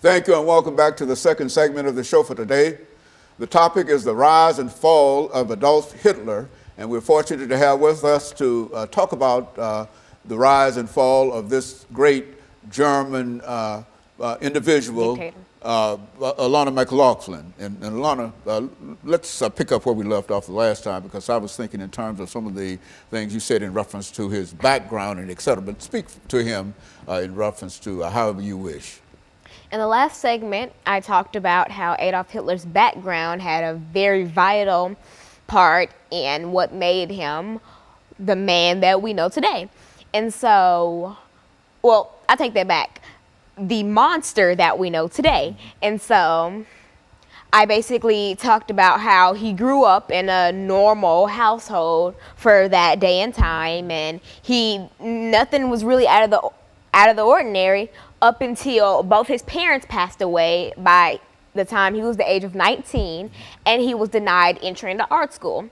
Thank you and welcome back to the second segment of the show for today. The topic is the rise and fall of Adolf Hitler, and we're fortunate to have with us to talk about the rise and fall of this great German individual, Alana McLaughlin. And Alana, let's pick up where we left off the last time, because I was thinking in terms of some of the things you said in reference to his background and et cetera, but speak to him in reference to however you wish. In the last segment, I talked about how Adolf Hitler's background had a very vital part in what made him the man that we know today. And so, well, I take that back. The monster that we know today. And so I basically talked about how he grew up in a normal household for that day and time, and nothing was really out of the ordinary up until both his parents passed away by the time he was the age of 19, and he was denied entry into art school.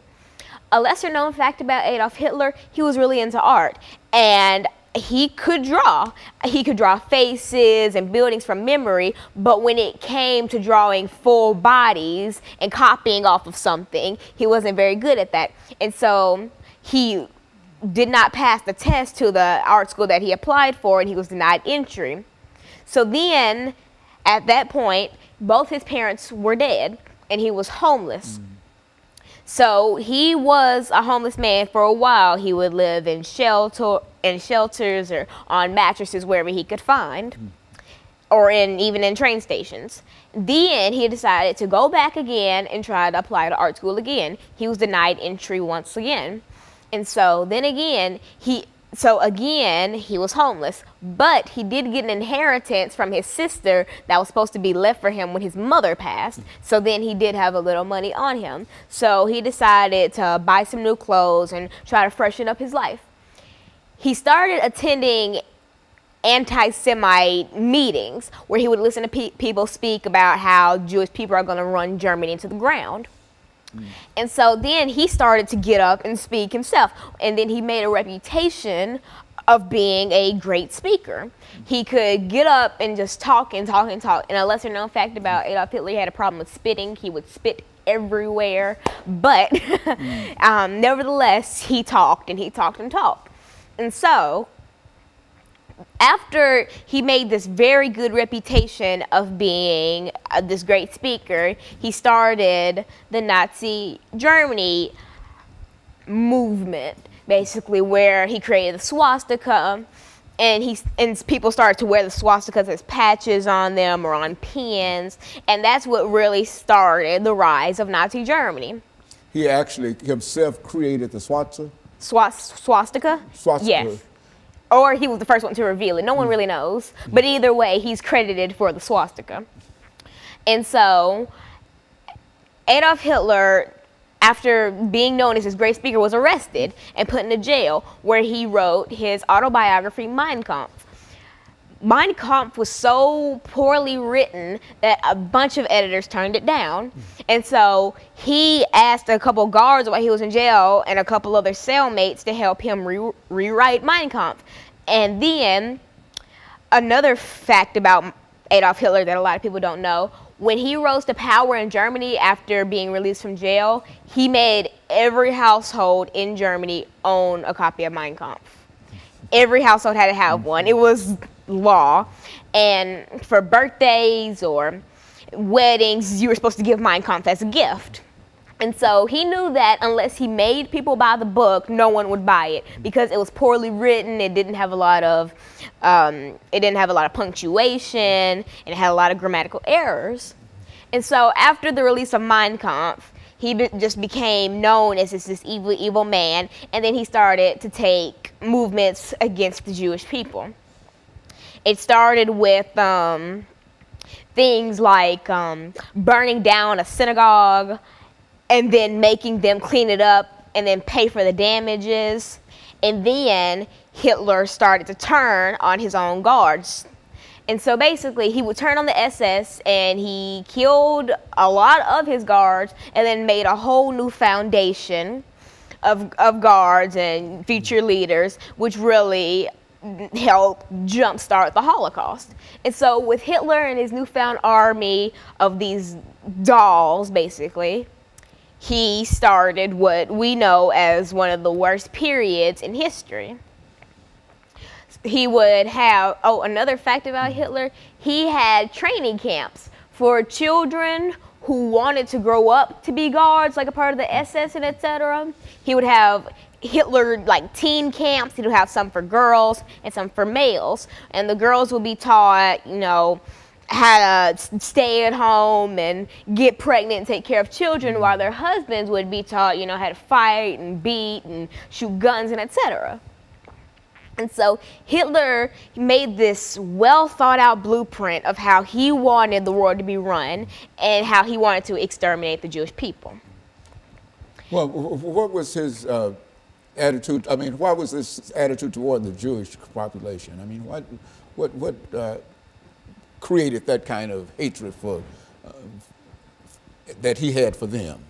A lesser known fact about Adolf Hitler, he was really into art, and he could draw. He could draw faces and buildings from memory, but when it came to drawing full bodies and copying off of something, he wasn't very good at that. And so he did not pass the test to the art school that he applied for, and he was denied entry. So then, at that point, both his parents were dead, and he was homeless. So he was a homeless man for a while. He would live in shelters or on mattresses wherever he could find, or even in train stations. Then he decided to go back again and try to apply to art school again. He was denied entry once again. And so then again, he was homeless, but he did get an inheritance from his sister that was supposed to be left for him when his mother passed. So then he did have a little money on him. So he decided to buy some new clothes and try to freshen up his life. He started attending anti-Semite meetings where he would listen to people speak about how Jewish people are going to run Germany into the ground. And so then he started to get up and speak himself, and then he made a reputation of being a great speaker. He could get up and just talk and talk and talk. And a lesser known fact about Adolf Hitler, he had a problem with spitting. He would spit everywhere, but nevertheless, he talked and he talked and talked. And so after he made this very good reputation of being this great speaker, he started the Nazi Germany movement, basically, where he created the swastika, and people started to wear the swastikas as patches on them or on pins, and that's what really started the rise of Nazi Germany. He actually himself created the swastika? Swastika? Swastika. Yes. Or he was the first one to reveal it. No one really knows. But either way, he's credited for the swastika. And so Adolf Hitler, after being known as this great speaker, was arrested and put into jail, where he wrote his autobiography, Mein Kampf. Mein Kampf was so poorly written that a bunch of editors turned it down. And so he asked a couple guards while he was in jail and a couple other cellmates to help him rewrite Mein Kampf. And then another fact about Adolf Hitler that a lot of people don't know, when he rose to power in Germany after being released from jail, he made every household in Germany own a copy of Mein Kampf. Every household had to have one. It was law. And for birthdays or weddings, you were supposed to give Mein Kampf as a gift. And so he knew that unless he made people buy the book, no one would buy it, because it was poorly written. It didn't have a lot of punctuation, and it had a lot of grammatical errors. And so after the release of Mein Kampf, he just became known as this evil, evil man, and then he started to take movements against the Jewish people. It started with things like burning down a synagogue, and then making them clean it up and then pay for the damages. And then Hitler started to turn on his own guards. And so basically he would turn on the SS, and he killed a lot of his guards and then made a whole new foundation of guards and future leaders, which really helped jumpstart the Holocaust. And so with Hitler and his newfound army of these dolls, basically, he started what we know as one of the worst periods in history. He would have, another fact about Hitler, he had training camps for children who wanted to grow up to be guards, like a part of the SS and etc. He would have Hitler like teen camps. He would have some for girls and some for males, and the girls would be taught, you know, how to stay at home and get pregnant and take care of children, while their husbands would be taught, you know, how to fight and beat and shoot guns and etc. And so Hitler made this well thought out blueprint of how he wanted the world to be run and how he wanted to exterminate the Jewish people. Well, what was his attitude? I mean, why was this attitude toward the Jewish population? I mean, what created that kind of hatred for that he had for them?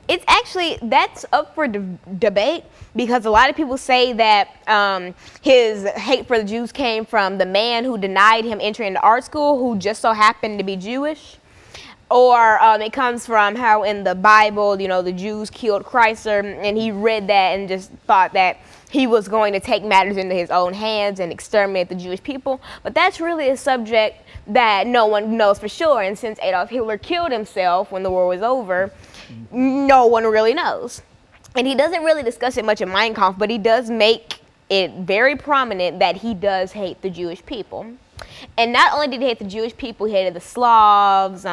It's actually, that's up for debate, because a lot of people say that his hate for the Jews came from the man who denied him entry into art school, who just so happened to be Jewish. Or it comes from how in the Bible, you know, the Jews killed Chrysler, and he read that and just thought that he was going to take matters into his own hands and exterminate the Jewish people. But that's really a subject that no one knows for sure. And since Adolf Hitler killed himself when the war was over, no one really knows. And he doesn't really discuss it much in Mein Kampf, but he does make it very prominent that he does hate the Jewish people. And not only did he hate the Jewish people, he hated the Slavs,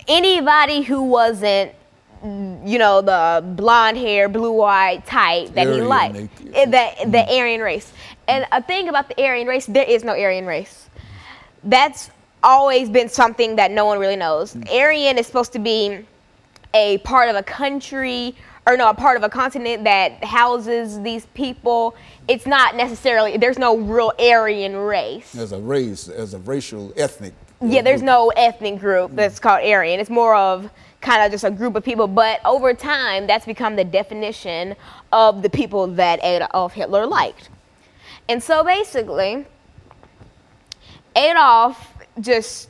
anybody who wasn't, you know, the blonde hair, blue-eyed type that he liked, the Aryan race. And a thing about the Aryan race, there is no Aryan race. That's always been something that no one really knows. Aryan is supposed to be a part of a country, or no, a part of a continent that houses these people. It's not necessarily, there's no real Aryan race. As a race, as a racial, ethnic. Yeah, there's no ethnic group that's called Aryan. It's more of kind of just a group of people. But over time, that's become the definition of the people that Adolf Hitler liked. And so basically, Adolf just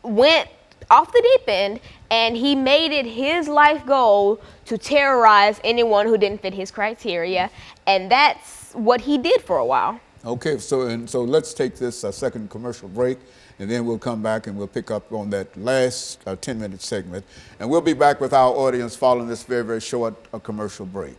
went off the deep end, and he made it his life goal to terrorize anyone who didn't fit his criteria, and that's what he did for a while. Okay, so let's take this second commercial break, and then we'll come back and we'll pick up on that last 10-minute segment, and we'll be back with our audience following this very, very short commercial break.